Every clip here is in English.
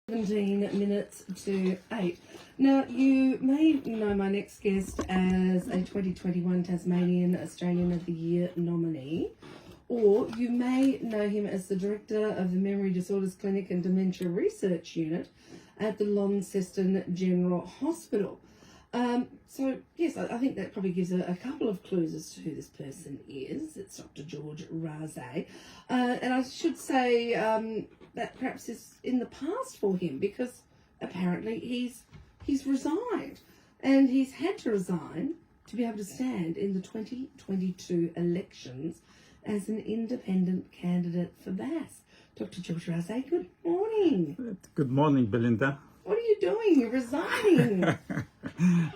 17 minutes to 8. Now, you may know my next guest as a 2021 Tasmanian Australian of the Year nominee, or you may know him as the Director of the Memory Disorders Clinic and Dementia Research Unit at the Launceston General Hospital. So, yes, I think that probably gives a couple of clues as to who this person is. It's Dr. George Raze. And I should say that perhaps is in the past for him, because apparently he's resigned. And he's had to resign to be able to stand in the 2022 elections as an independent candidate for BAS. Dr. George Raze, good morning. Good morning, Belinda. What are you doing? You're resigning.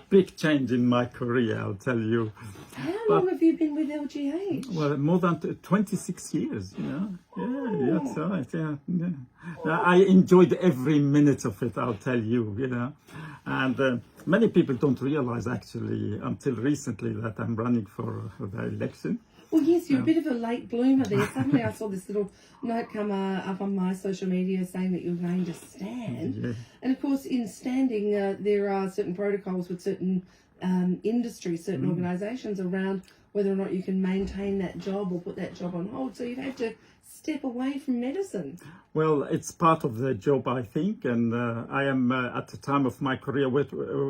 Big change in my career, I'll tell you. How long have you been with LGH? Well, more than 26 years, you know. Yeah, that's right, yeah. I enjoyed every minute of it, I'll tell you, you know. And many people don't realize, actually, until recently, that I'm running for the election. Well, yes, you're a bit of a late bloomer there. Suddenly I saw this little note come up on my social media saying that you're going to stand. Yeah. And, of course, in standing, there are certain protocols with certain industries, certain organisations around whether or not you can maintain that job or put that job on hold. So you've had to step away from medicine. Well, it's part of the job, I think, and I am at the time of my career where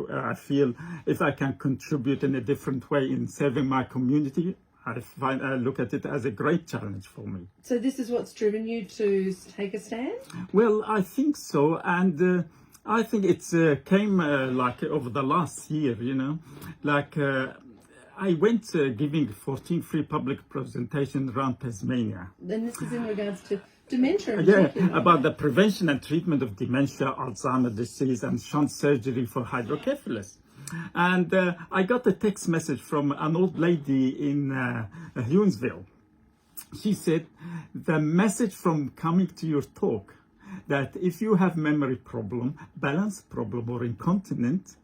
I feel if I can contribute in a different way in serving my community, I look at it as a great challenge for me. So this is what's driven you to take a stand? Well, I think so, and I think it's came like over the last year, you know, like I went giving 14 free public presentations around Tasmania. And this is in regards to dementia. Yeah, about the prevention and treatment of dementia, Alzheimer's disease, and shunt surgery for hydrocephalus. And I got a text message from an old lady in Hughesville. She said, the message from coming to your talk, that if you have memory problem, balance problem, or incontinent,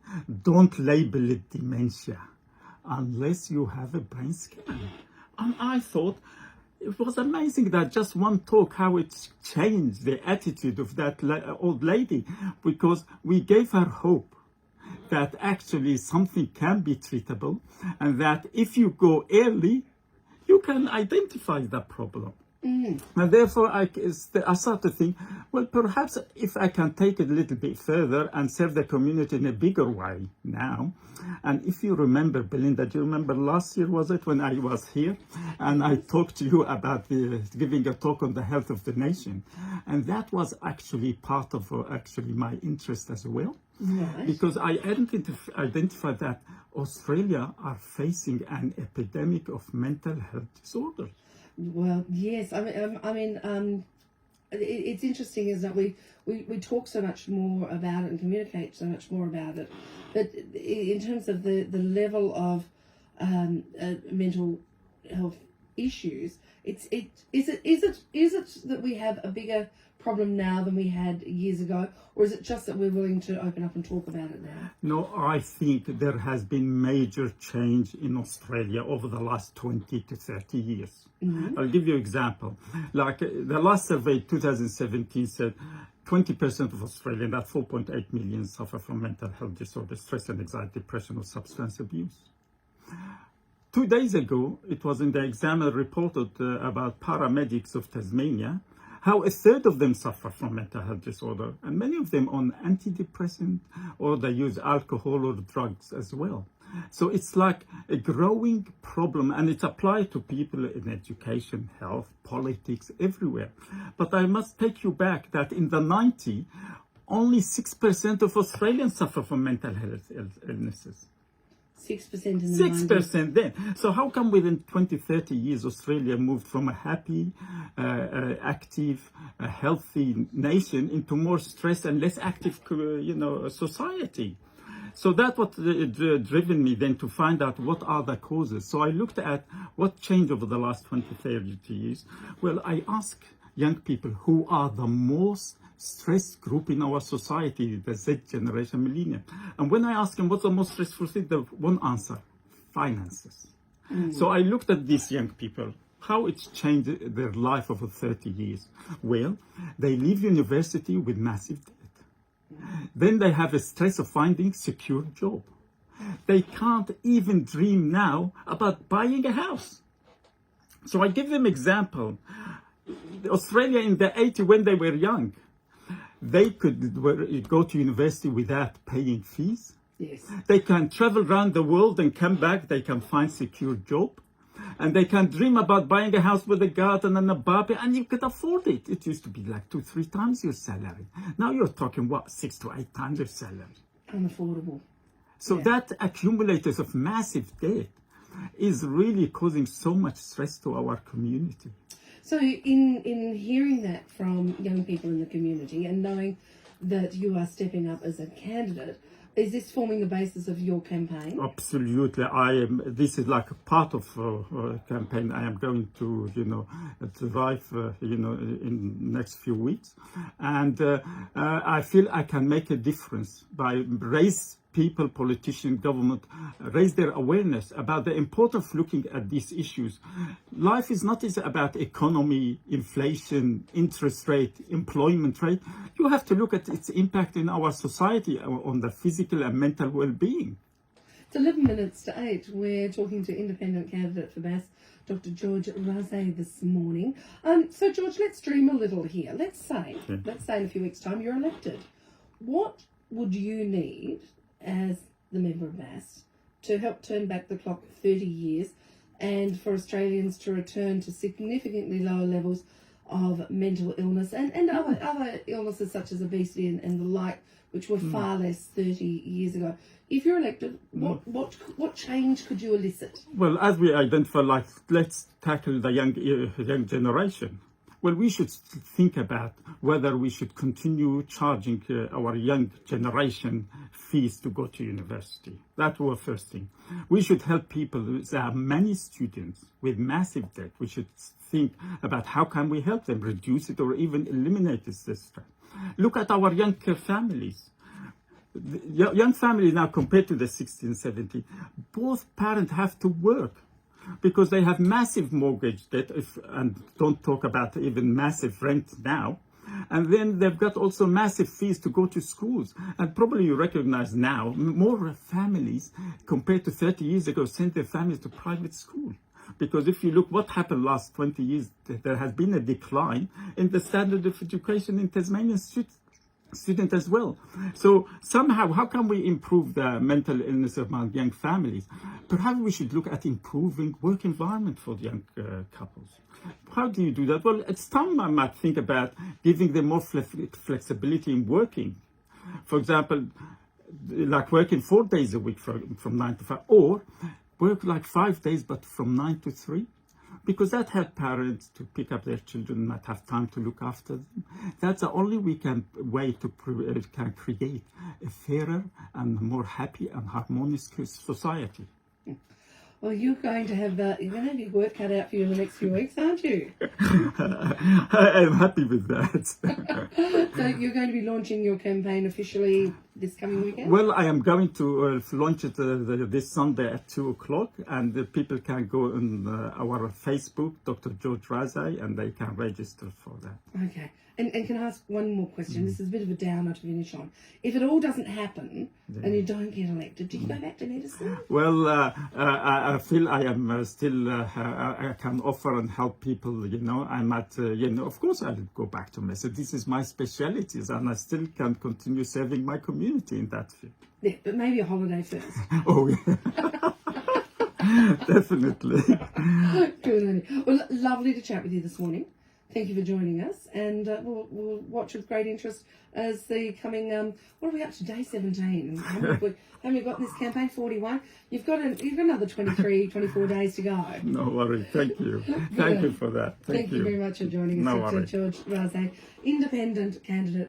don't label it dementia unless you have a brain scan. And I thought it was amazing that just one talk, how it changed the attitude of that old lady, because we gave her hope that actually something can be treatable, and that if you go early, you can identify the problem. And therefore, I started to think, well, perhaps if I can take it a little bit further and serve the community in a bigger way now. And if you remember, Belinda, do you remember last year, was it, when I was here? And I talked to you about giving a talk on the health of the nation. And that was actually part of actually my interest as well. Right. Because I identified that Australia are facing an epidemic of mental health disorders. Well, yes. It's interesting, isn't it? We talk so much more about it and communicate so much more about it, but in terms of the level of mental health issues, is it that we have a bigger problem now than we had years ago, or is it just that we're willing to open up and talk about it now? No, I think there has been major change in Australia over the last 20 to 30 years. I'll give you an example. Like the last survey, 2017, said 20% of Australians, that's 4.8 million, suffer from mental health disorders, stress and anxiety, depression, or substance abuse. 2 days ago, it was in the Examiner reported about paramedics of Tasmania, how a third of them suffer from mental health disorder, and many of them on antidepressant, or they use alcohol or drugs as well. So it's like a growing problem, and it's applied to people in education, health, politics, everywhere. But I must take you back that in the 90s, only 6% of Australians suffer from mental health illnesses. 6% in the 6% then. So how come within 20, 30 years Australia moved from a happy, active, healthy nation into more stressed and less active, society? So that what driven me then to find out what are the causes. So I looked at what changed over the last 20, 30 years. Well, I asked young people who are the most stressed group in our society, the Z generation, millennium. And when I asked them what's the most stressful thing, the one answer, finances. So I looked at these young people, how it's changed their life over 30 years. Well, they leave university with massive debt. Then they have a stress of finding secure job. They can't even dream now about buying a house. So I give them example. Australia in the 80s, when they were young, they could go to university without paying fees. Yes. They can travel around the world and come back. They can find secure job. And they can dream about buying a house with a garden and a barbie, and you could afford it. It used to be like 2-3 times your salary. Now you're talking, what, 6 to 8 times your salary. Unaffordable. So that accumulators of massive debt is really causing so much stress to our community. So in hearing that from young people in the community and knowing that you are stepping up as a candidate, is this forming the basis of your campaign? Absolutely. This is like a part of a campaign I am going to, drive, in next few weeks. And I feel I can make a difference by raise people, politicians, government, raise their awareness about the importance of looking at these issues. Life is not just about economy, inflation, interest rate, employment rate. You have to look at its impact in our society on the physical and mental well-being. It's 11 minutes to 8. We're talking to independent candidate for BAS, Dr. George Razay, this morning. So, George, let's dream a little here. Let's say in a few weeks' time you're elected. What would you need as the member of BAS to help turn back the clock 30 years and for Australians to return to significantly lower levels of mental illness and other illnesses such as obesity and the like, which were far less 30 years ago? If you're elected, what change could you elicit? Well, as we identify, let's tackle the young generation. Well, we should think about whether we should continue charging our young generation fees to go to university. That was the first thing. We should help people. There are many students with massive debt. We should think about how can we help them reduce it or even eliminate this stress. Look at our young families. The young families now compared to the 16, 17, both parents have to work, because they have massive mortgage debt, and don't talk about even massive rent now. And then they've got also massive fees to go to schools. And probably you recognize now, more families compared to 30 years ago send their families to private school. Because if you look what happened last 20 years, there has been a decline in the standard of education in Tasmanian student as well. So somehow, how can we improve the mental illness among young families? Perhaps we should look at improving work environment for young couples. How do you do that? Well, it's time I might think about giving them more flexibility in working. For example, like working 4 days a week from 9 to 5, or work like 5 days but from 9 to 3. Because that helps parents to pick up their children, might have time to look after them. That's the only way to can create a fairer and more happy and harmonious society. Well, you're going to have your work cut out for you in the next few weeks, aren't you? I'm happy with that. So you're going to be launching your campaign officially this coming weekend? Well, I am going to launch it this Sunday at 2 o'clock, and the people can go on our Facebook, Dr. George Razay, and they can register for that. Okay. And can I ask one more question? This is a bit of a downer to finish on. If it all doesn't happen and you don't get elected, do you go back to medicine? Well, I feel I am still, I can offer and help people, I might, of course I'll go back to medicine. This is my specialties, and I still can continue serving my community in that field. Yeah, but maybe a holiday first. Oh, yeah. Definitely. Good on you. Well, lovely to chat with you this morning. Thank you for joining us, and we'll watch with great interest as the coming, what are we up to, day 17? Haven't we got this campaign, 41? You've got another 23, 24 days to go. No worries, thank you. Thank you for that. Thank you very much for joining us, Dr. George Razay, independent candidate.